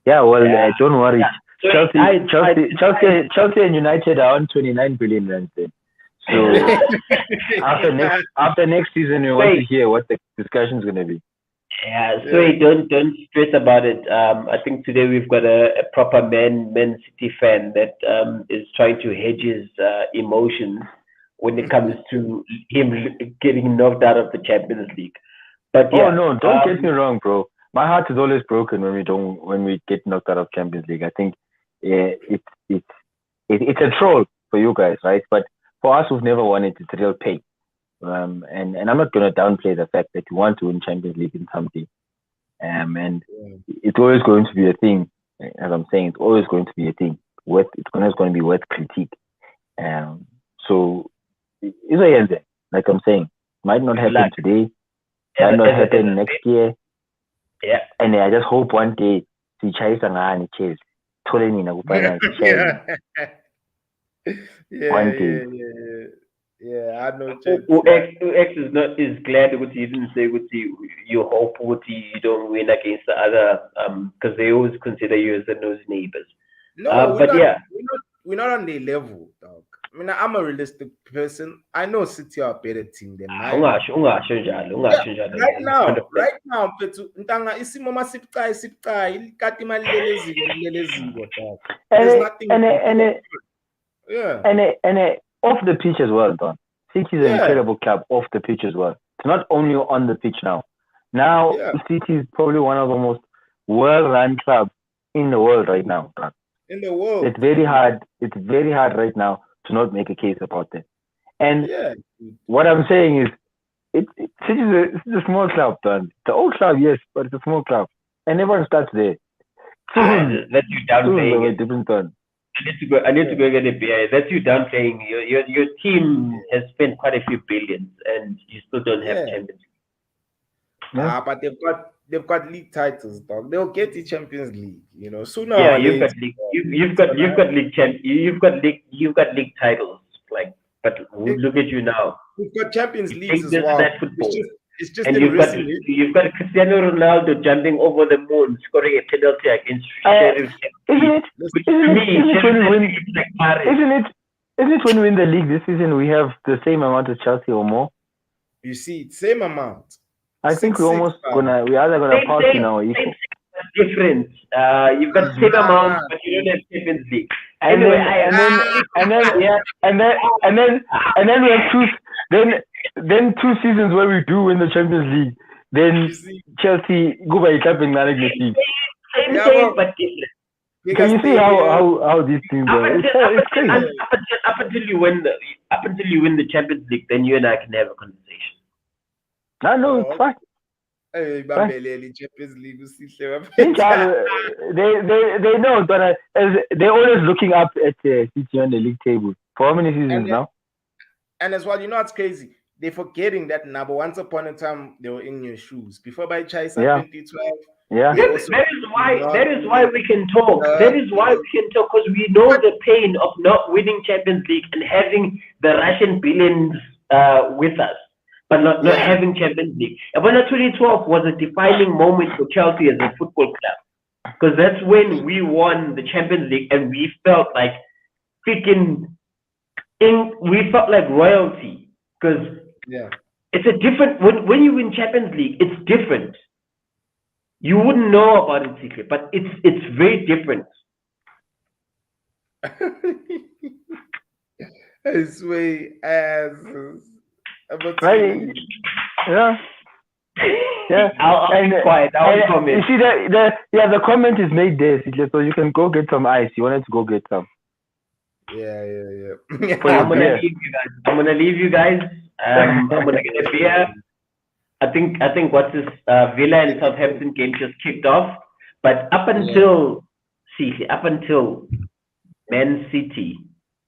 Yeah, well, don't worry. Yeah. Chelsea and United are on 29 billion rand then. So after next season, we want to hear what the discussion is going to be. Yeah, so don't stress about it. I think today we've got a proper Man City fan that is trying to hedge his emotions when it comes to him getting knocked out of the Champions League. But yeah, don't get me wrong, bro. My heart is always broken when we get knocked out of Champions League. I think it's a troll for you guys, right? But for us who've never won it, it's real pain. And I'm not going to downplay the fact that you want to win Champions League in something. And it's always going to be a thing. As I'm saying, it's always going to be a thing. It's always going to be worth critique. So it's a end, like I'm saying. Might not happen today. Might not happen next year. Yeah. And I just hope one day we chase and chase. sithole nina ku-finance share Yeah, one yeah, day. yeah. I know, Chance. UX is glad that you didn't say you hope you don't win against the other because they always consider you as the nose neighbors. No, But yeah, we're not on their level, dog. I mean, I'm a realistic person. I know City are a better team than mine. ungasho njalo. Right now, Pethu, ntanga isimo masibucayi ilikati maleleziko, dog. There's nothing. Yeah. And off the pitch as well, Don. City is an incredible club off the pitch as well. It's not only on the pitch now. Now, City is probably one of the most well-run clubs in the world right now, Don. In the world. It's very hard. It's very hard right now to not make a case about that. And what I'm saying is, City is a small club, Don. The old club, yes, but it's a small club. And everyone starts there. That's you downplaying it. Different turn. I need to go get a beer. That's you downplaying. Your team has spent quite a few billions, and you still don't have Champions League. But they've got league titles, dog. They'll get the Champions League, sooner or later. You've got league. You've got league titles. Like, but look at you now. We've got Champions Leagues as well. It's just and you've got Cristiano Ronaldo jumping over the moon, scoring a penalty against Sheriff. Isn't it when we win the league this season we have the same amount as Chelsea or more? You see, same amount. I think we're either gonna pass now or equal. Different. You've got same amount, but you don't have Champions League. And then we have then 2 seasons where we do win the Champions League. Then Chelsea go by clubbing league. Same, but different. Can you see how these teams are? It's crazy. Up until you win the Champions League, then you and I can have a conversation. I know it's fine. Hey, Champions League. They know, but they're always looking up at City on the league table. For how many seasons now? And as well, what's crazy? They're forgetting that now, but once upon a time they were in your shoes. Before by Chisa 2012. Yeah. That is why we can talk. That is why we can talk, because we know the pain of not winning Champions League and having the Russian billions with us, but not having Champions League. And when 2012 was a defining moment for Chelsea as a football club, because that's when we won the Champions League and we felt like we felt like royalty, because it's a different when you win Champions League, it's different. You wouldn't know about it secret, but it's very different. I swear, asses. Right? Yeah. I'll be quiet. I'll comment. You see the comment is made there, so you can go get some ice. You wanted to go get some. Yeah. I'm gonna leave you guys. I'm gonna get a beer. I think what's this Villa and Southampton game just kicked off, but up until Man City,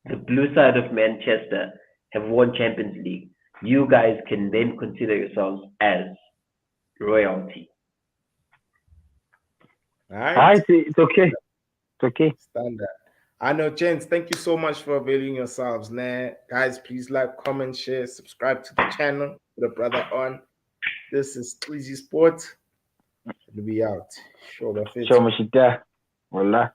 the blue side of Manchester, have won Champions League, you guys can then consider yourselves as royalty. All right. It's okay. It's okay. Standard. I know, gents. Thank you so much for availing yourselves, man. Guys, please like, comment, share, subscribe to the channel. Put a brother on. This is Easy Sports. We'll be out. Show my face. Show me shit there. Wallah.